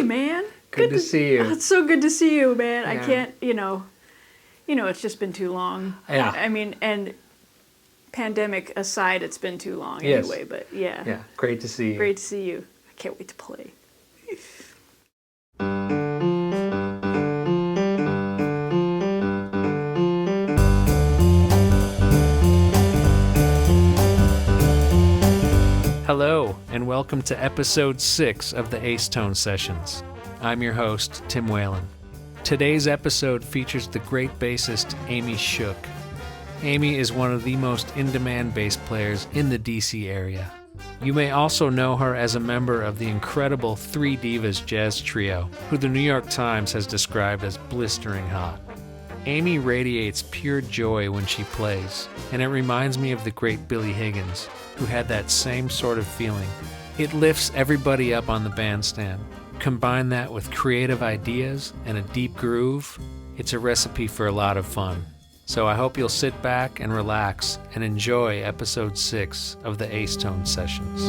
man. Good to see you. Oh, it's so good to see you, man. Yeah. I can't, it's just been too long. Yeah. I mean, and pandemic aside, it's been too long anyway, but yeah. Yeah, great to see you. Great to see you. I can't wait to play. Hello, and welcome to episode 6 of the AceTone Sessions. I'm your host, Tim Whalen. Today's episode features the great bassist Amy Shook. Amy is one of the most in-demand bass players in the DC area. You may also know her as a member of the incredible Three Divas jazz trio, who the New York Times has described as blistering hot. Amy radiates pure joy when she plays, and it reminds me of the great Billy Higgins, who had that same sort of feeling. It lifts everybody up on the bandstand. Combine that with creative ideas and a deep groove, it's a recipe for a lot of fun. So I hope you'll sit back and relax and enjoy episode 6 of the AceTone Sessions.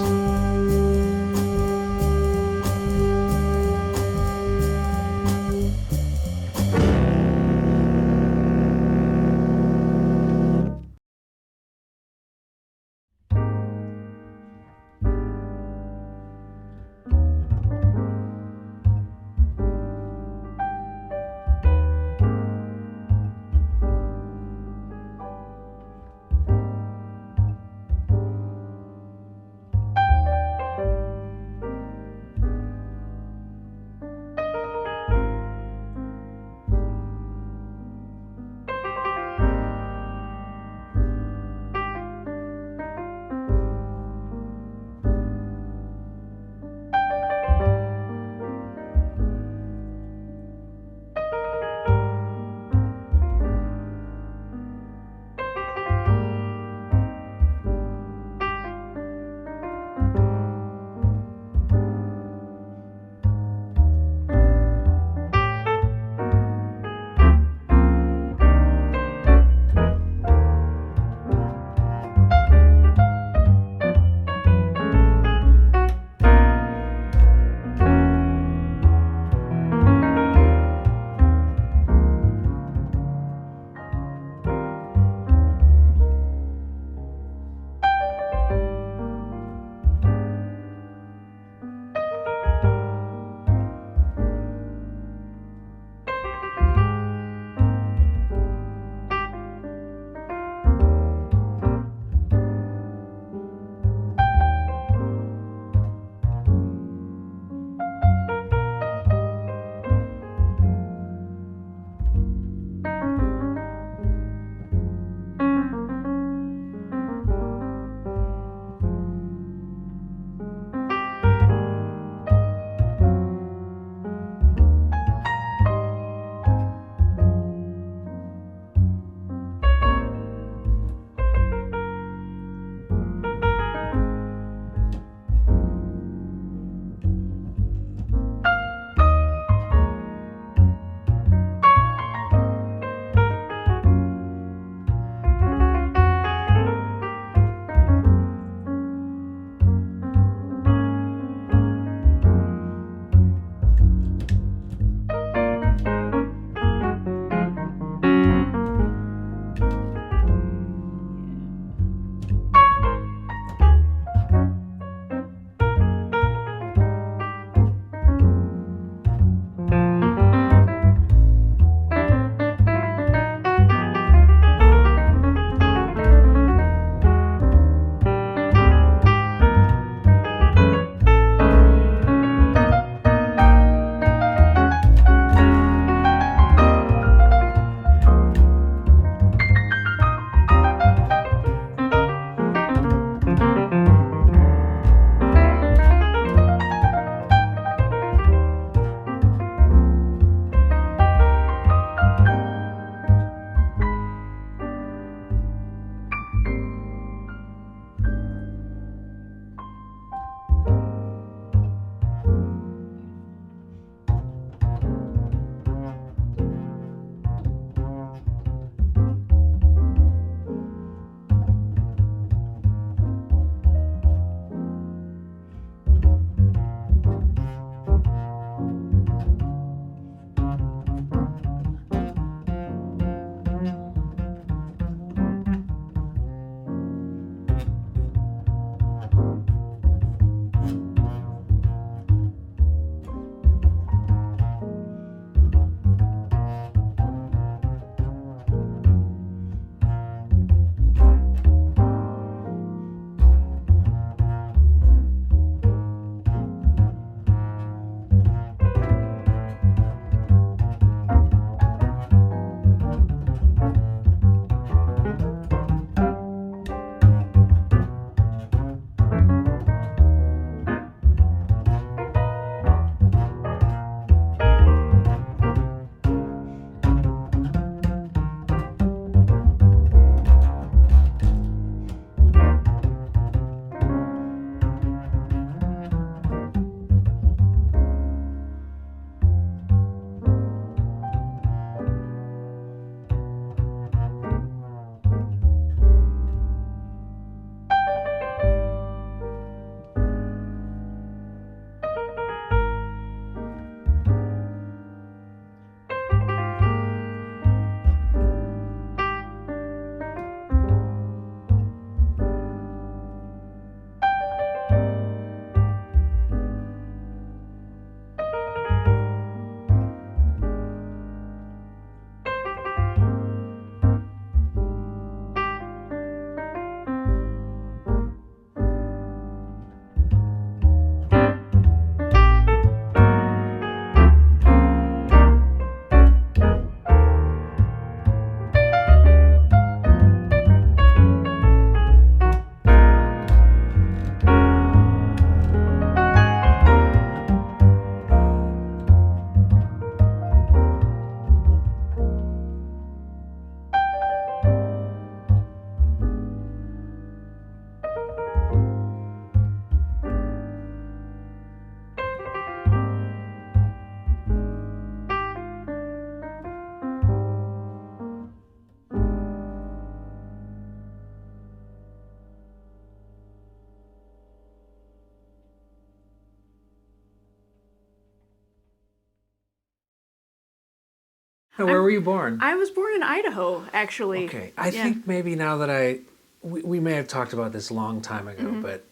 Now, where were you born? I was born in Idaho, actually. Okay. I think maybe now that we may have talked about this a long time ago, but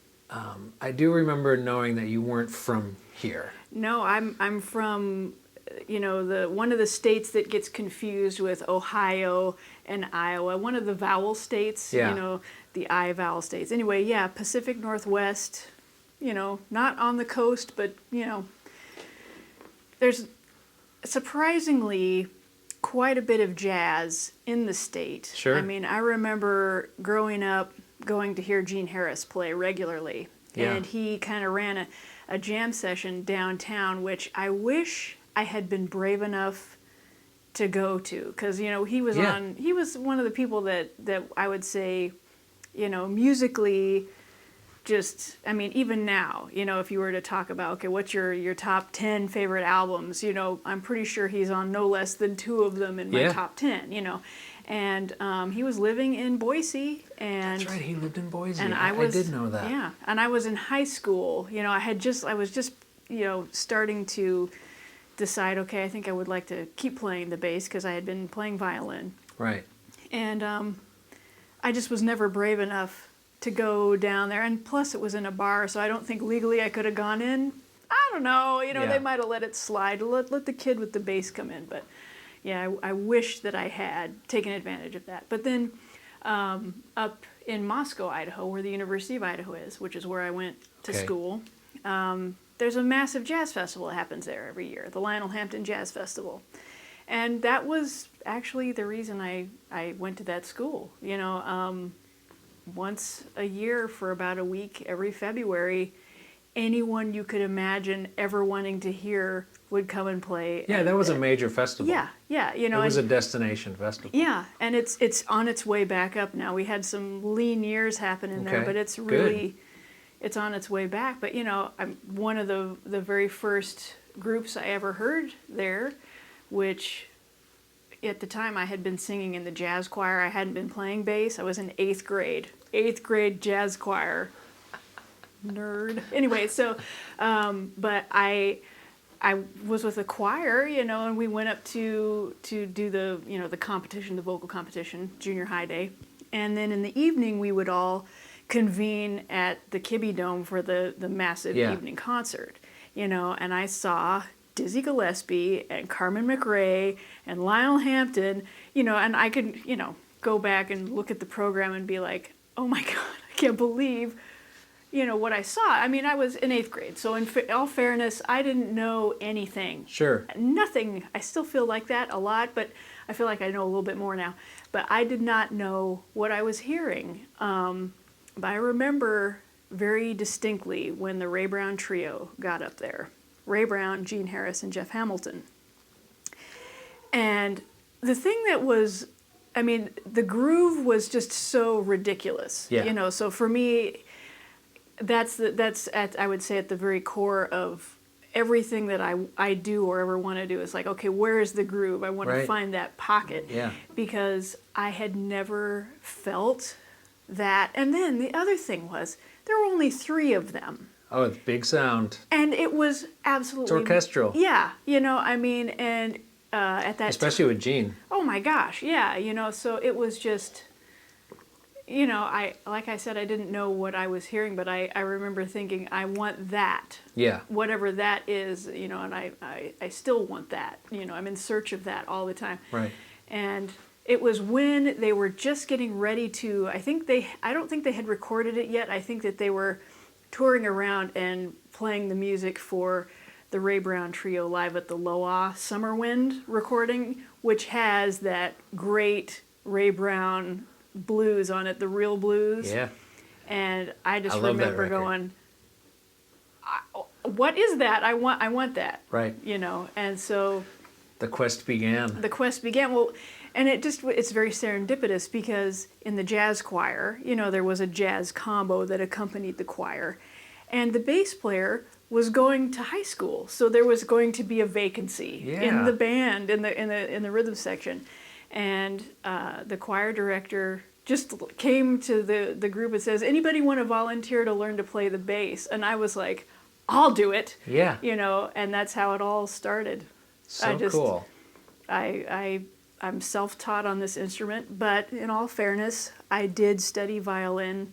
I do remember knowing that you weren't from here. No, I'm from, one of the states that gets confused with Ohio and Iowa. One of the vowel states, the I vowel states. Anyway, Pacific Northwest, not on the coast, but, there's surprisingly quite a bit of jazz in the state. Sure. I mean, I remember growing up going to hear Gene Harris play regularly. Yeah. And he kind of ran a jam session downtown, which I wish I had been brave enough to go to. Because, he was one of the people that I would say, musically, even now, if you were to talk about, okay, what's your top 10 favorite albums, I'm pretty sure he's on no less than 2 of them in my top 10, And he was living in Boise. And that's right, he lived in Boise. And I did know that. Yeah, and I was in high school. I was just starting to decide, okay, I think I would like to keep playing the bass because I had been playing violin. Right. And I just was never brave enough to go down there, and plus it was in a bar, so I don't think legally I could have gone in. I don't know, they might have let it slide, let the kid with the bass come in, but I wish that I had taken advantage of that. But then up in Moscow, Idaho, where the University of Idaho is, which is where I went to school, there's a massive jazz festival that happens there every year, the Lionel Hampton Jazz Festival. And that was actually the reason I went to that school. Once a year for about a week, every February, anyone you could imagine ever wanting to hear would come and play. Yeah, that was a major festival. Yeah. It was a destination festival. Yeah, and it's on its way back up now. We had some lean years happen in there, but it's really, it's on its way back. But, I'm one of the very first groups I ever heard there, which at the time I had been singing in the jazz choir. I hadn't been playing bass. I was in 8th grade jazz choir. Nerd. Anyway, so, but I was with a choir, and we went up to do the, the competition, the vocal competition, junior high day. And then in the evening, we would all convene at the Kibbe Dome for the massive evening concert, and I saw Dizzy Gillespie and Carmen McRae and Lionel Hampton, and I could, go back and look at the program and be like, oh my God, I can't believe, what I saw. I mean, I was in 8th grade, so in all fairness, I didn't know anything. Sure. Nothing. I still feel like that a lot, but I feel like I know a little bit more now. But I did not know what I was hearing. But I remember very distinctly when the Ray Brown Trio got up there. Ray Brown, Gene Harris, and Jeff Hamilton. And the thing that was, the groove was just so ridiculous. Yeah. So for me, that's at, I would say, at the very core of everything that I do or ever want to do. Is like, okay, where is the groove? I want to find that pocket. Yeah. Because I had never felt that. And then the other thing was, there were only 3 of them. Oh, it's big sound. And it was absolutely... It's orchestral. Yeah, and at that... Especially with Gene. Oh my gosh, yeah, so it was just... like I said, I didn't know what I was hearing, but I remember thinking, I want that. Yeah. Whatever that is, and I still want that. I'm in search of that all the time. Right. And it was when they were just getting ready to... I don't think they had recorded it yet. I think that they were touring around and playing the music for the Ray Brown Trio live at the Loa Summer Wind recording, which has that great Ray Brown blues on it, the real blues. Yeah. And I just remember going, what is that? I want that. Right. And so the quest began. Well, and it's very serendipitous because in the jazz choir, there was a jazz combo that accompanied the choir, and the bass player was going to high school, so there was going to be a vacancy in the band in the rhythm section, and the choir director just came to the group and says, "Anybody want to volunteer to learn to play the bass?" And I was like, "I'll do it." Yeah. And that's how it all started. So cool. I'm self-taught on this instrument, but in all fairness, I did study violin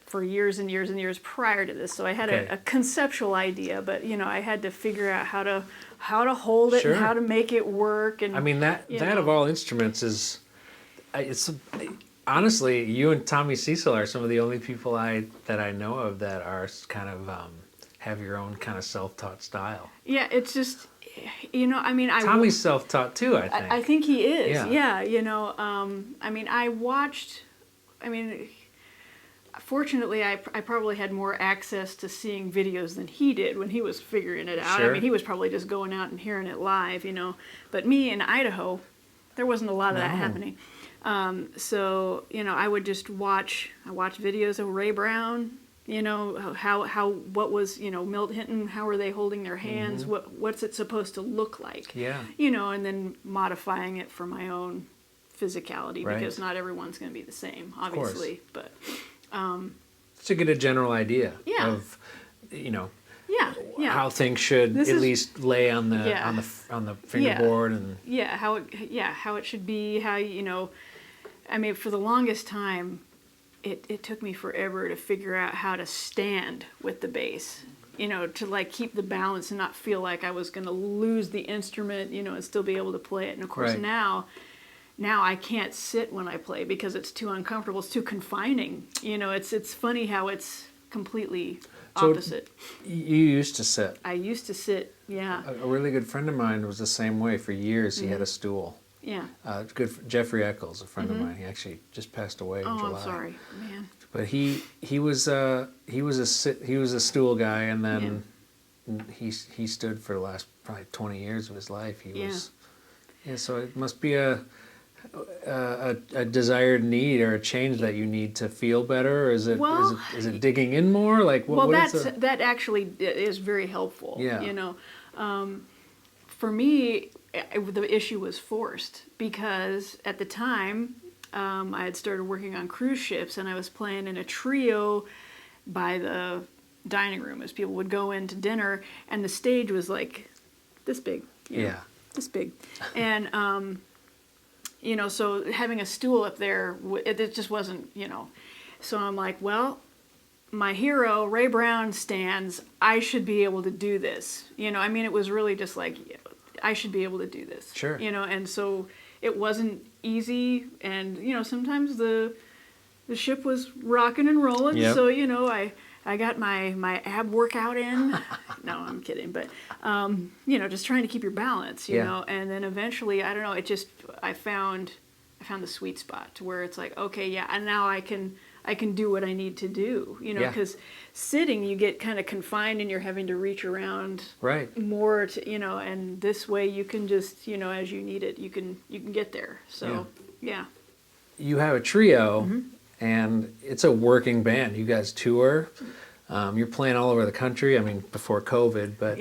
for years and years and years prior to this. So I had a conceptual idea, but I had to figure out how to hold it and how to make it work. And I mean that of all instruments is, it's honestly, you and Tommy Cecil are some of the only people that I know of that are kind of have your own kind of self-taught style. Yeah, it's just, Tommy's self-taught too, I think. I think he is. Yeah. Fortunately, I probably had more access to seeing videos than he did when he was figuring it out. Sure. I mean, he was probably just going out and hearing it live, But me in Idaho, there wasn't a lot of that happening. So, I would just watch videos of Ray Brown, what was, Milt Hinton, how are they holding their hands? Mm-hmm. What's it supposed to look like? Yeah. And then modifying it for my own physicality, right. Because not everyone's going to be the same, obviously. But to get a general idea of, how things should at least lay on the fingerboard and how it should be, for the longest time it took me forever to figure out how to stand with the bass, to keep the balance and not feel like I was going to lose the instrument, and still be able to play it. And of course right. now I can't sit when I play because it's too uncomfortable. It's too confining. It's funny how it's completely opposite. So you used to sit. I used to sit, yeah. A really good friend of mine was the same way. For years, he had a stool. Yeah. Jeffrey Eccles, a friend of mine. He actually just passed away in July. Oh, I'm sorry, man. But he was a stool guy, and then he stood for the last probably 20 years of his life. He was. Yeah. So it must be a desired need or a change that you need to feel better, or is it digging in more? That actually is very helpful. Yeah. For me, the issue was forced because at the time I had started working on cruise ships and I was playing in a trio by the dining room as people would go in to dinner, and the stage was like this big. This big, and so having a stool up there, it just wasn't, So I'm like, well, my hero, Ray Brown, stands. I should be able to do this. It was really just like, I should be able to do this. Sure. And so it wasn't easy. And, sometimes the ship was rocking and rolling. Yep. So, I got my ab workout in. No, I'm kidding. But, just trying to keep your balance, you know. And then eventually, I don't know, I found the sweet spot to where it's like, okay, yeah, and now I can do what I need to do, because sitting, you get kind of confined and you're having to reach around more to, and this way you can just, as you need it, you can get there. So, yeah. You have a trio, and it's a working band. You guys tour. You're playing all over the country. I mean, before COVID, but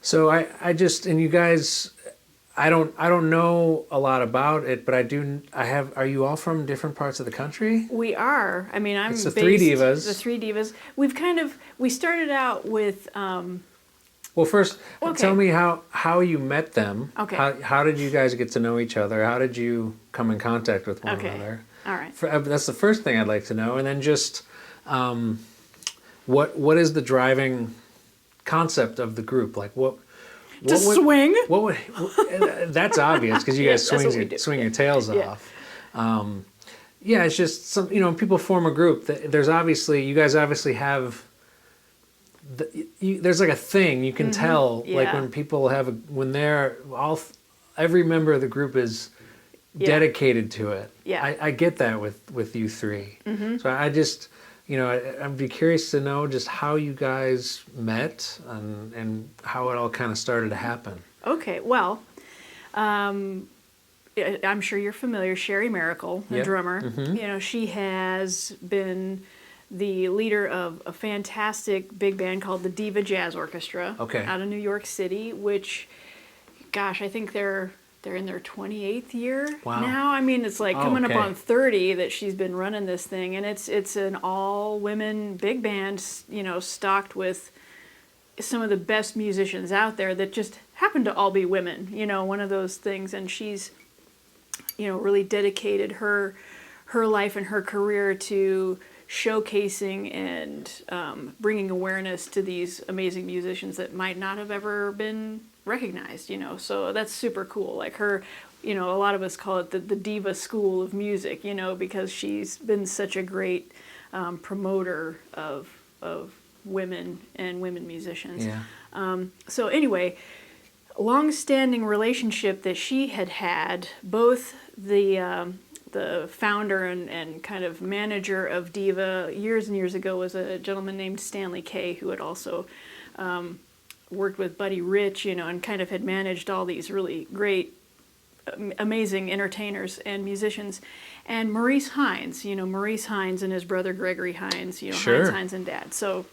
so I just, and you guys, I don't know a lot about it, but are you all from different parts of the country? We are. I mean, it's the Three Divas. The Three Divas. We started out with, well, first, tell me how you met them. Okay. How did you guys get to know each other? How did you come in contact with one another? All right. That's the first thing I'd like to know. And then just, what is the driving concept of the group? Like swing. What would that's obvious because you guys swing your tails off. It's just some people form a group. There's obviously you guys obviously have. There's like a thing you can tell like when people every member of the group is dedicated to it. Yeah, I get that with you three. So I just. I'd be curious to know just how you guys met and how it all kind of started to happen. Okay, well, I'm sure you're familiar, Sherrie Maricle, the drummer. She has been the leader of a fantastic big band called the Diva Jazz Orchestra out of New York City, which, gosh, I think they're in their 28th year now. I mean, it's like coming up on 30 that she's been running this thing, and it's an all-women big band, stocked with some of the best musicians out there that just happen to all be women, one of those things. And she's, really dedicated her life and her career to showcasing and bringing awareness to these amazing musicians that might not have ever been recognized, so that's super cool. Like her, a lot of us call it the Diva School of Music, because she's been such a great promoter of women and women musicians. Yeah. So anyway, long-standing relationship that she had, both the founder and kind of manager of Diva years and years ago was a gentleman named Stanley Kay, who had also worked with Buddy Rich, and kind of had managed all these really great, amazing entertainers and musicians. And Maurice Hines, Maurice Hines and his brother Gregory Hines, Sure. Hines and Dad. So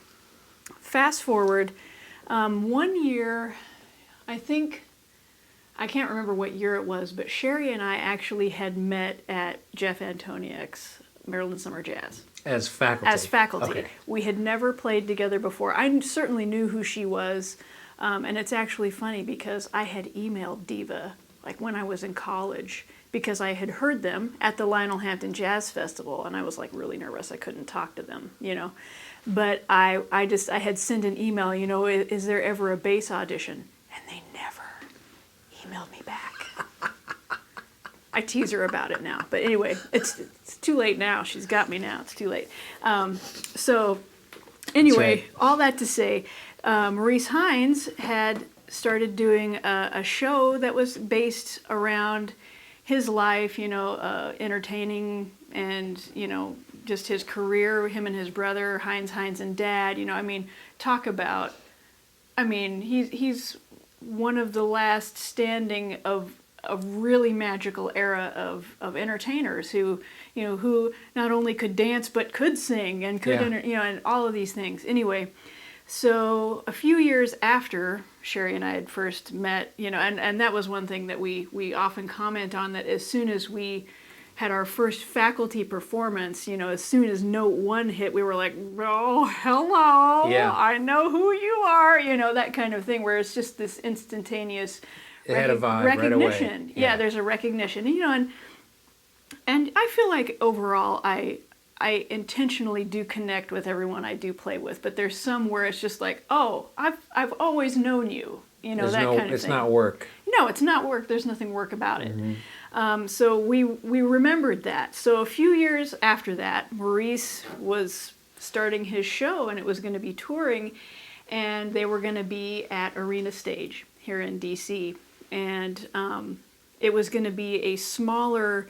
fast forward, one year, I can't remember what year it was, but Sherrie and I actually had met at Jeff Antoniak's Maryland Summer Jazz. As faculty? Okay. We had never played together before. I certainly knew who she was, and it's actually funny because I had emailed Diva like when I was in college because I had heard them at the Lionel Hampton Jazz Festival, and I was like really nervous. I couldn't talk to them, But I had sent an email, is there ever a bass audition? And they never emailed me back. I tease her about it now, but anyway, it's too late now. She's got me now. It's too late. So anyway, right. All that to say, Maurice Hines had started doing a show that was based around his life, entertaining and, just his career, him and his brother, Hines and Dad, talk about, he's one of the last standing of a really magical era of entertainers who not only could dance but could sing and could and all of these things. Anyway, so a few years after Sherrie and I had first met, and that was one thing that we often comment on, that as soon as we had our first faculty performance, as soon as note one hit, we were like, oh, hello, yeah. I know who you are, that kind of thing, where it's just this instantaneous it had a vibe recognition. Right away. Yeah, there's a recognition, and I feel like overall I intentionally do connect with everyone I do play with, but there's some where it's just like, oh, I've always known you, that kind of thing. It's not work. No, it's not work. There's nothing work about it. Mm-hmm. So we remembered that. So a few years after that, Maurice was starting his show, and it was going to be touring, and they were going to be at Arena Stage here in D.C., and it was going to be a smaller,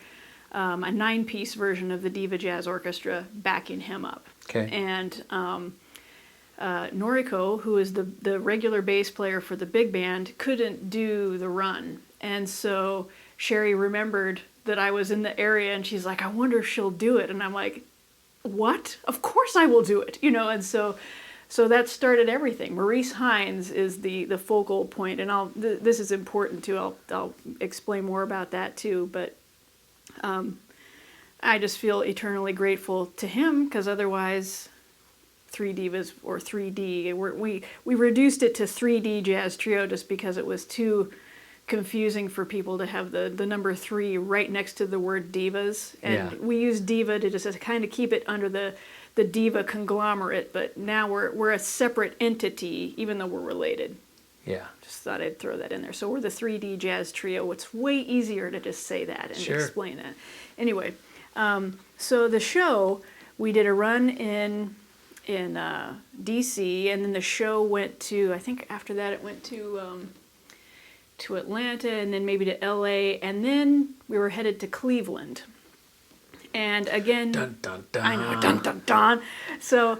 a 9-piece version of the Diva Jazz Orchestra backing him up. Okay. And Noriko, who is the regular bass player for the big band, couldn't do the run. And so Sherrie remembered that I was in the area, and she's like, I wonder if she'll do it. And I'm like, what? Of course I will do it. And so that started everything. Maurice Hines is the focal point, and this is important too. I'll explain more about that too, but I just feel eternally grateful to him, because otherwise 3 Divas or 3D, we reduced it to 3D Jazz Trio just because it was too confusing for people to have the number 3 right next to the word divas, and we use diva to just kind of keep it under the diva conglomerate, but now we're a separate entity even though we're related. Yeah. Just thought I'd throw that in there. So we're the 3D Jazz Trio. It's way easier to just say that and explain that. Anyway, so the show, we did a run in DC, and then the show went to, I think after that it went to Atlanta, and then maybe to LA, and then we were headed to Cleveland. And again, dun, dun, dun. I know, dun, dun, dun. So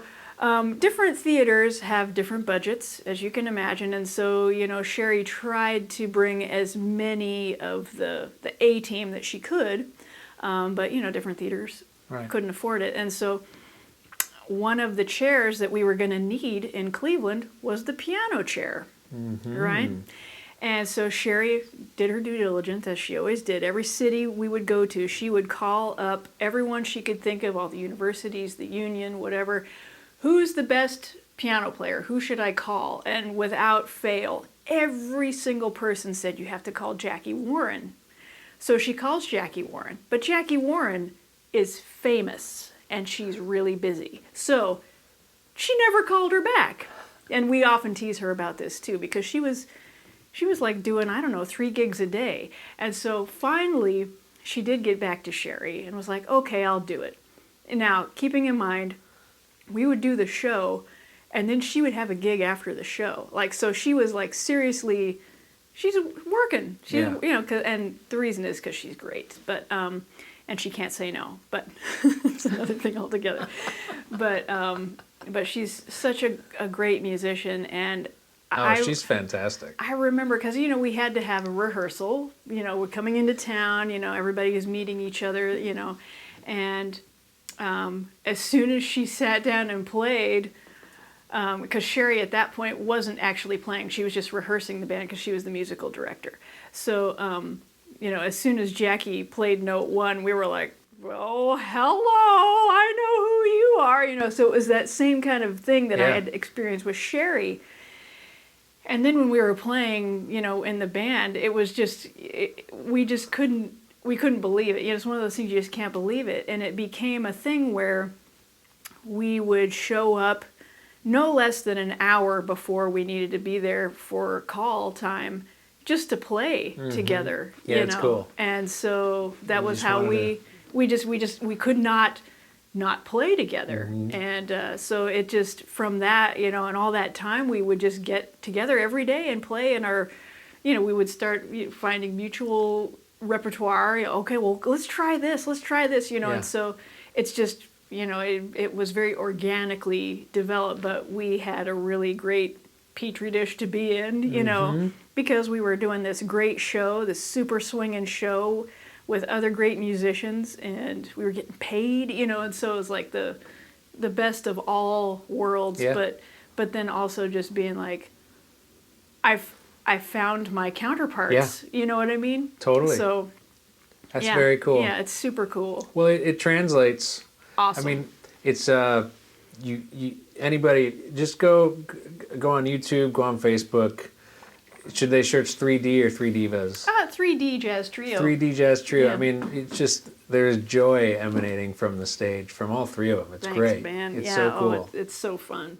different theaters have different budgets, as you can imagine, and so Sherrie tried to bring as many of the A team that she could, but different theaters couldn't afford it, and so one of the chairs that we were going to need in Cleveland was the piano chair, right? And so Sherrie did her due diligence, as she always did. Every city we would go to, she would call up everyone she could think of, all the universities, the union, whatever. Who's the best piano player. Who should I call? And without fail, every single person said, you have to call Jackie Warren. So she calls Jackie Warren. But Jackie Warren is famous, and she's really busy. So she never called her back. And we often tease her about this, too, because she was like doing, 3 gigs a day. And so finally, she did get back to Sherrie and was like, okay, I'll do it. And now, keeping in mind, we would do the show, and then she would have a gig after the show. Like, so she was like, seriously, she's working. And the reason is because she's great, but, and she can't say no, but it's another thing altogether. But she's such a great musician, and she's fantastic. I remember, because, we had to have a rehearsal, we're coming into town, everybody was meeting each other, and as soon as she sat down and played, because Sherrie at that point wasn't actually playing, she was just rehearsing the band because she was the musical director. So, as soon as Jackie played note 1, we were like, well, hello, I know who you are, so it was that same kind of thing that I had experienced with Sherrie. And then when we were playing, in the band, it was just, we couldn't believe it. It's one of those things you just can't believe it. And it became a thing where we would show up no less than an hour before we needed to be there for call time just to play together. Yeah, it's cool. And so that was how we could not play together. And so it just, from that, and all that time, we would just get together every day and play, and we would start finding mutual repertoire. Okay, well, let's try this, and so it's just, it was very organically developed, but we had a really great petri dish to be in, because we were doing this great show, this super swinging show with other great musicians, and we were getting paid, and so it was like the best of all worlds, but then also just being like, I found my counterparts, you know what I mean? Totally. So that's very cool. Yeah, it's super cool. Well, it translates. Awesome. I mean, it's you anybody just go on YouTube, go on Facebook. Should they search 3D or 3 Divas? 3D Jazz Trio. 3D Jazz Trio. Yeah. I mean, it's just, there's joy emanating from the stage, from all 3 of them. It's great. Man. It's so cool. It's so fun.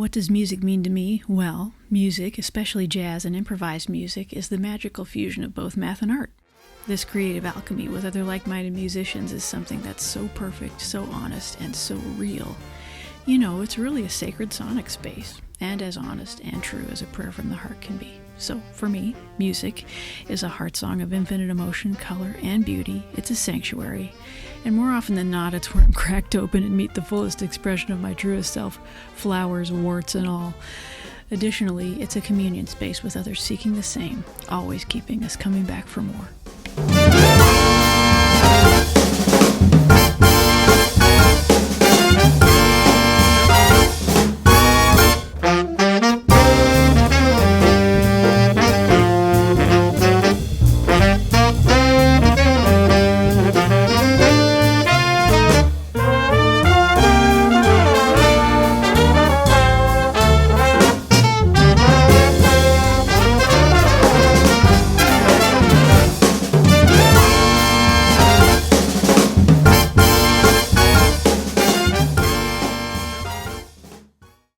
What does music mean to me? Well, music, especially jazz and improvised music, is the magical fusion of both math and art. This creative alchemy with other like-minded musicians is something that's so perfect, so honest, and so real. You know, it's really a sacred sonic space, and as honest and true as a prayer from the heart can be. So, for me, music is a heart song of infinite emotion, color, and beauty. It's a sanctuary. And more often than not, it's where I'm cracked open and meet the fullest expression of my truest self, flowers, warts, and all. Additionally, it's a communion space with others seeking the same, always keeping us coming back for more.